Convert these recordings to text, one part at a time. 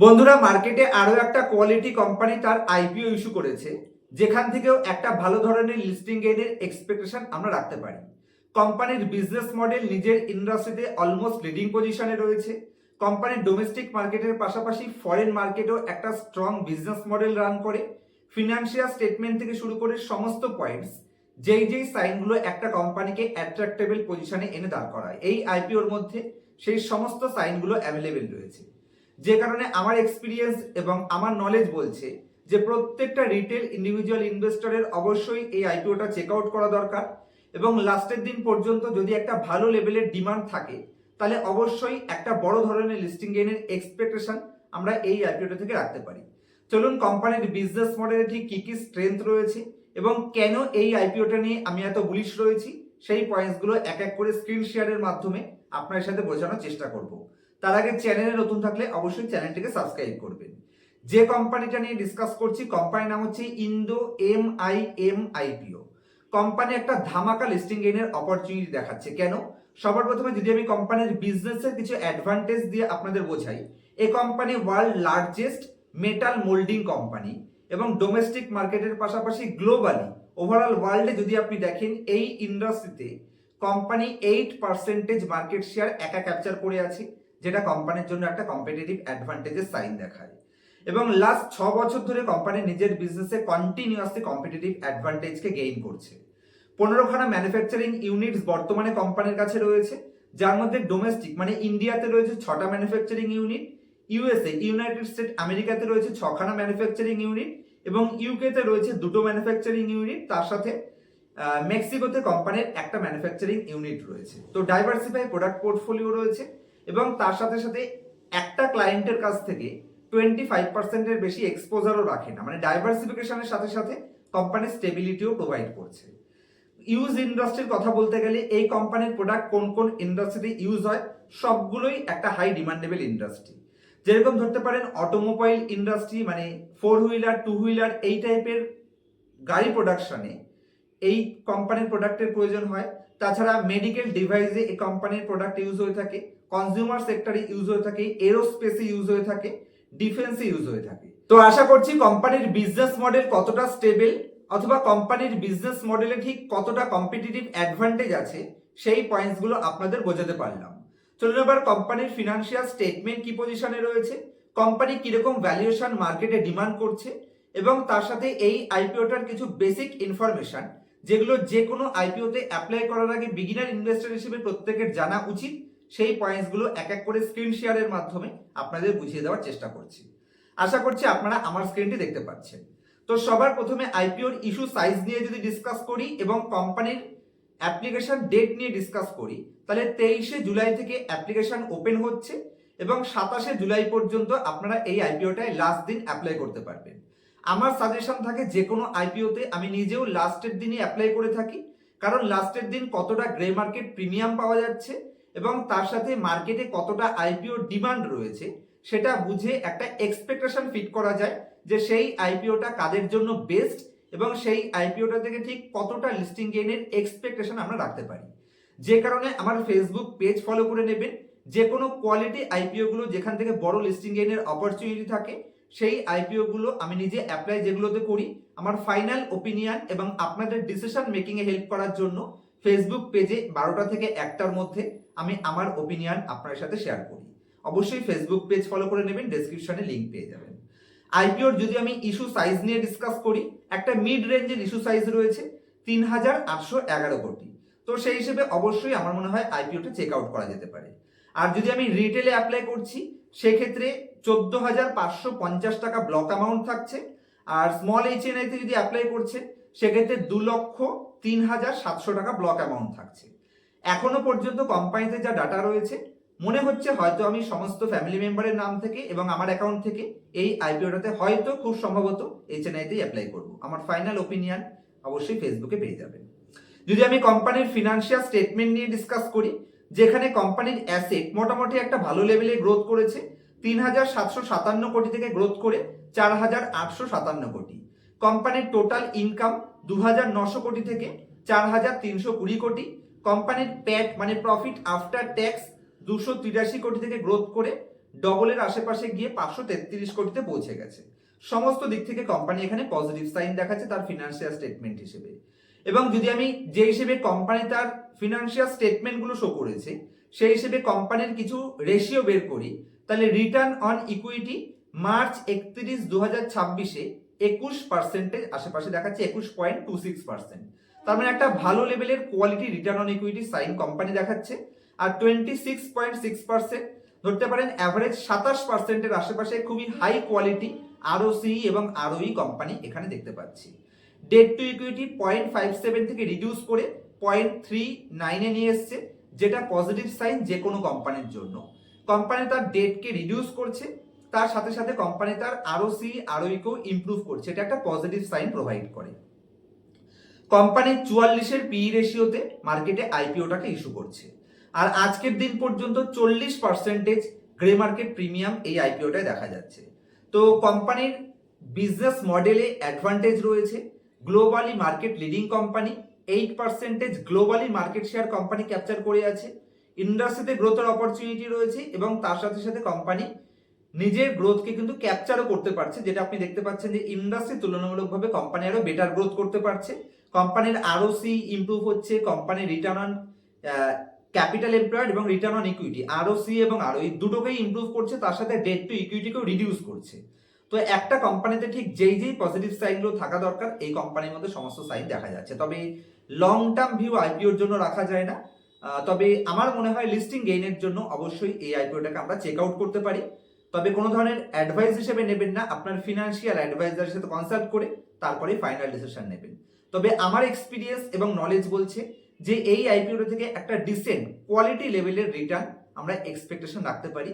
বন্ধুরা, মার্কেটে আরো একটা কোয়ালিটি কোম্পানি তার আইপিও ইস্যু করেছে, যেখান থেকেও একটা ভালো ধরনের লিস্টিং গেইনের এক্সপেকটেশন আমরা রাখতে পারি। কোম্পানির বিজনেস মডেল নিজের ইন্ডাস্ট্রিতে অলমোস্ট লিডিং পজিশনে রয়েছে। কোম্পানির ডোমেস্টিক মার্কেটের পাশাপাশি ফরেন মার্কেটেও একটা স্ট্রং বিজনেস মডেল রান করে। ফিনান্সিয়াল স্টেটমেন্ট থেকে শুরু করে সমস্ত পয়েন্টস, যেই সাইনগুলো একটা কোম্পানিকে অ্যাট্রাক্টেবল পজিশনে এনে দাঁড় করায়, এই আইপিওর মধ্যে সেই সমস্ত সাইনগুলো অ্যাভেলেবেল রয়েছে। যে কারণে আমার এক্সপিরিয়েন্স এবং আমার নলেজ বলছে যে প্রত্যেকটা রিটেল ইন্ডিভিজুয়াল ইনভেস্টরের অবশ্যই এই আইপিওটা চেক আউট করা দরকার। এবং লাস্টের দিন পর্যন্ত যদি একটা ভালো লেভেলের ডিমান্ড থাকে, তাহলে অবশ্যই একটা বড় ধরনের লিস্টিং গেইনের এক্সপেকটেশন আমরা এই আইপিওটা থেকে রাখতে পারি। চলুন, কোম্পানির বিজনেস মডেলে ঠিক কি কি স্ট্রেংথ রয়েছে এবং কেন এই আইপিওটা নিয়ে আমি এত বুলিশ রয়েছি, সেই পয়েন্টসগুলো এক এক করে স্ক্রিন শেয়ারের মাধ্যমে আপনার সাথে বোঝানোর চেষ্টা করব। তার আগে চ্যানেলে নতুন থাকলে অবশ্যই চ্যানেলটিকে সাবস্ক্রাইব করবেন। যে কোম্পানিটা নিয়ে ডিসকাস করছি, কোম্পানির নাম হচ্ছে ইন্দো MIM আইপিও। কোম্পানি একটা ধামাকা লিস্টিং গেইনের অপরচুনিটি দেখাচ্ছে। কেন? সবার প্রথমে যদি আমি কোম্পানির বিজনেসের কিছু অ্যাডভান্টেজ দিয়ে আপনাদের বোঝাই, এই company world largest metal moulding company এবং ডোমেস্টিক মার্কেটের পাশাপাশি গ্লোবালি ওভারঅল ওয়ার্ল্ডে যদি আপনি দেখেন, এই ইন্ডাস্ট্রিতে কোম্পানি 8% মার্কেট শেয়ার একা ক্যাপচার করে আছে, যেটা কোম্পানির জন্য একটা কম্পিটিটিভ অ্যাডভান্টেজের সাইন দেখায়। এবং লাস্ট 6 বছর ধরে কোম্পানি নিজের বিজনেসে কন্টিনিউয়াসলি কম্পিটিটিভ অ্যাডভান্টেজকে গেইন করছে। 15খানা ম্যানুফ্যাকচারিং ইউনিটস বর্তমানে কোম্পানির কাছে রয়েছে, যার মধ্যে ডোমেস্টিক মানে ইন্ডিয়াতে রয়েছে 6টা manufacturing unit, USA United State আমেরিকাতে রয়েছে 6খানা ম্যানুফ্যাকচারিং ইউনিট এবং ইউকেতে রয়েছে 2টো ম্যানুফ্যাকচারিং ইউনিট। তার সাথে মেক্সিকোতে কোম্পানির একটা ম্যানুফ্যাকচারিং ইউনিট রয়েছে। তো ডাইভার্সিফাই প্রোডাক্ট পোর্টফোলিও রয়েছে এবং তার সাথে সাথে একটা ক্লায়েন্টের কাছ থেকে 25%-এর বেশি এক্সপোজারও রাখে না। মানে ডাইভার্সিফিকেশনের সাথে সাথে কোম্পানির স্টেবিলিটিও প্রোভাইড করছে। ইউজ ইন্ডাস্ট্রির কথা বলতে গেলে এই কোম্পানির প্রোডাক্ট কোন কোন ইন্ডাস্ট্রিতে ইউজ হয়, সবগুলোই একটা হাই ডিমান্ডেবল ইন্ডাস্ট্রি। যেরকম ধরতে পারেন অটোমোবাইল ইন্ডাস্ট্রি, মানে 4 হুইলার 2 হুইলার এই টাইপের গাড়ি প্রোডাকশনে এই কোম্পানির প্রোডাক্টের প্রয়োজন হয়। তাছাড়া মেডিকেল ডিভাইসে এই কোম্পানির প্রোডাক্ট ইউজ হয়ে থাকে, কনজিউমার সেক্টরে ইউজ হয়ে থাকে, এরোস্পেসে ইউজ হয়ে থাকে, ডিফেন্সে ইউজ হয়ে থাকে। তো আশা করছি কোম্পানির বিজনেস মডেল কতটা স্টেবল অথবা কোম্পানির বিজনেস মডেলে ঠিক কতটা কম্পিটিটিভ অ্যাডভান্টেজ আছে, সেই পয়েন্টসগুলো আপনাদের বোঝাতে পারলাম। চলুন এবার কোম্পানির ফিনান্সিয়াল স্টেটমেন্ট কি পজিশনে রয়েছে, কোম্পানি কিরকম ভ্যালুয়েশন মার্কেটে ডিমান্ড করছে এবং তার সাথে এই আইপিওটার কিছু বেসিক ইনফরমেশন, যেগুলো যে কোনো আইপিওতে অ্যাপ্লাই করার আগে বিগিনার ইনভেস্টর হিসেবে প্রত্যেকের জানা উচিত, সেই পয়েন্টসগুলো এক এক করে স্ক্রিন শেয়ারের মাধ্যমে আপনাদের বুঝিয়ে দেওয়ার চেষ্টা করছি। আশা করছি আপনারা আমার স্ক্রিনটি দেখতে পাচ্ছেন। তো সবার প্রথমে আইপিওর ইস্যু সাইজ নিয়ে যদি ডিসকাস করি এবং কোম্পানির অ্যাপ্লিকেশন ডেট নিয়ে ডিসকাস করি, তাহলে 23শে জুলাই থেকে অ্যাপ্লিকেশন ওপেন হচ্ছে এবং 27শে জুলাই পর্যন্ত আপনারা এই আইপিওটায় লাস্ট দিন অ্যাপ্লাই করতে পারবেন। আমার সাজেশন থাকে যে কোনো আইপিওতে আমি নিজেও লাস্টের দিনই অ্যাপ্লাই করে থাকি, কারণ লাস্টের দিন কতটা গ্রে মার্কেট প্রিমিয়াম পাওয়া যাচ্ছে এবং তার সাথে মার্কেটে কতটা আইপিও ডিমান্ড রয়েছে সেটা বুঝে একটা এক্সপেকটেশন ফিট করা যায় যে সেই আইপিওটা কাদের জন্য বেস্ট এবং সেই আইপিওটা থেকে ঠিক কতটা লিস্টিং গেইনের এক্সপেকটেশন আমরা রাখতে পারি। যে কারণে আমার ফেসবুক পেজ ফলো করে নেবেন। যে কোনো কোয়ালিটি আইপিও গুলো যেখান থেকে বড় লিস্টিং গেইনের অপরচুনিটি থাকে, সেই আইপিও গুলো আমি নিজে অ্যাপ্লাই যেগুলোতে করি, আমার ফাইনাল ওপিনিয়ন এবং আপনাদের ডিসিশন মেকিং এ হেল্প করার জন্য ফেসবুক পেজে 12টা থেকে 1টার মধ্যে আমি আমার ওপিনিয়ন আপনার সাথে শেয়ার করি। অবশ্যই ফেসবুক পেজ ফলো করে নেবেন, ডেসক্রিপশনে লিংক পেয়ে যাবেন। আইপিওর যদি আমি ইস্যু সাইজ নিয়ে ডিসকাস করি, একটা মিড রেঞ্জের ইস্যু সাইজ রয়েছে 3,811 কোটি। তো সেই হিসেবে অবশ্যই আমার মনে হয় আইপিওটা চেক আউট করা যেতে পারে। আর যদি আমি রিটেলে অ্যাপ্লাই করছি, সেক্ষেত্রে 14,550 টাকা ব্লক অ্যামাউন্ট থাকছে। আর স্মল HNI তে যদি অ্যাপ্লাই করছেন, সেক্ষেত্রে 2,03,700 টাকা ব্লক অ্যামাউন্ট থাকছে। এখনো পর্যন্ত কোম্পানিতে যা ডাটা রয়েছে, মনে হচ্ছে হয়তো আমি সমস্ত ফ্যামিলি মেম্বারের নাম থেকে এবং আমার অ্যাকাউন্ট থেকে এই আইপিওটাতে হয়তো খুব সম্ভবত HNI তেই অ্যাপ্লাই করব। আমার ফাইনাল ওপিনিয়ন অবশ্যই ফেসবুকে পেয়ে যাবেন। যদি আমি কোম্পানির ফিনান্সিয়াল স্টেটমেন্ট নিয়ে ডিসকাস করি, যেখানে কোম্পানির অ্যাসেট মোটামুটি একটা ভালো লেভেলে গ্রোথ করেছে, 3,757 কোটি থেকে গ্রোথ করে 4,857 কোটি। কোম্পানির টোটাল ইনকাম 2,900 কোটি থেকে 4,320 কোটি। কোম্পানির প্যাট মানে প্রফিট আফটার ট্যাক্স 283 কোটি থেকে গ্রোথ করে ডবলের আশেপাশে গিয়ে 533 কোটিতে পৌঁছে গেছে। সমস্ত দিক থেকে কোম্পানি এখানে পজিটিভ সাইন দেখাচ্ছে তার ফিনান্সিয়াল স্টেটমেন্ট হিসেবে। এবং যদি আমি যে হিসেবে কোম্পানি তার ফিনান্সিয়াল স্টেটমেন্টগুলো শো করেছে সেই হিসেবে কোম্পানির কিছু রেশিও বের করি, তাহলে রিটার্ন অন ইকুইটি মার্চ 31, 2026-এ 21% আশেপাশে দেখাচ্ছে, 21.26%। তার মানে একটা ভালো লেভেলের কোয়ালিটি রিটার্ন অন ইকুইটি সাইন কোম্পানি দেখাচ্ছে। আর 26.6% ধরতে পারেন অ্যাভারেজ 27%-এর আশেপাশে খুবই হাই কোয়ালিটি আরওসি এবং আরওই কোম্পানি এখানে দেখতে পাচ্ছি। ডেট টু ইকুইটি 0.57 থেকে রিডিউস করে 0.39-এ নিয়ে এসছে, যেটা পজিটিভ সাইন যে কোনো কোম্পানির জন্য। কোম্পানি তার ডেটকে রিডিউস করছে, তার সাথে সাথে কোম্পানি তার আরওসি আরওইকেও ইমপ্রুভ করছে, এটা একটা পজিটিভ সাইন প্রোভাইড করে। কোম্পানি 44-এর পিই রেশিওতে মার্কেটে আইপিওটাকে ইস্যু করছে। আর আজকের দিন পর্যন্ত 40% গ্রে মার্কেট প্রিমিয়াম এই আইপিওটায় দেখা যাচ্ছে। তো কোম্পানির বিজনেস মডেলে অ্যাডভান্টেজ রয়েছে। Globally market leading company, 8% globally market share company capture করে আছে। ইন্ডাস্ট্রিতে গ্রোথের অপরচুনিটি রয়েছে এবং তার সাথে সাথে কোম্পানি নিজের গ্রোথকে কিন্তু ক্যাপচারও করতে পারছে, যেটা আপনি দেখতে পাচ্ছেন যে ইন্ডাস্ট্রি তুলনামূলকভাবে কোম্পানি আরো বেটার গ্রোথ করতে পারছে। কোম্পানির আরওসি ইমপ্রুভ হচ্ছে, কোম্পানির রিটার্ন অন ক্যাপিটাল এমপ্লয়েড এবং রিটার্ন অন ইকুইটি আরওসি এবং আরওই দুটোকেই ইমপ্রুভ করছে, তার সাথে ডেট টু ইকুইটিকেও রিডিউস করছে। তো একটা কোম্পানিতে ঠিক যেই পজিটিভ সাইনগুলো থাকা দরকার এই কোম্পানির মধ্যে সমস্ত সাইন দেখা যাচ্ছে। তবে লং টার্ম ভিউ আইপিওর জন্য রাখা যায় না, তবে আমার মনে হয় লিস্টিং গেইনের জন্য অবশ্যই এই আইপিওটাকে আমরা চেক আউট করতে পারি। তবে কোনো ধরনের অ্যাডভাইস হিসেবে নেবেন না, আপনার ফিনান্সিয়াল অ্যাডভাইজারের সাথে কনসাল্ট করে তারপরে ফাইনাল ডিসিশন নেবেন। তবে আমার এক্সপিরিয়েন্স এবং নলেজ বলছে যে এই আইপিওটা থেকে একটা ডিসেন্ট কোয়ালিটি লেভেলের রিটার্ন আমরা এক্সপেকটেশন রাখতে পারি।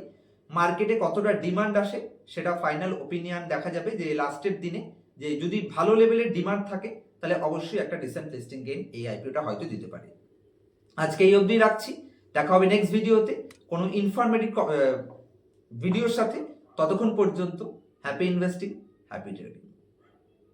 মার্কেটে কতটা ডিমান্ড আসে সেটা ফাইনাল ওপিনিয়ন দেখা যাবে যে লাস্টের দিনে, যে যদি ভালো লেভেলের ডিমান্ড থাকে তাহলে অবশ্যই একটা ডিসেন্ট লিস্টিং গেইন এই আইপিওটা হয়তো দিতে পারে। আজকে এই অবধি রাখছি, দেখা হবে নেক্সট ভিডিওতে কোনো ইনফরমেটিভ ভিডিওর সাথে। ততক্ষণ পর্যন্ত হ্যাপি ইনভেস্টিং, হ্যাপি ট্রেডিং।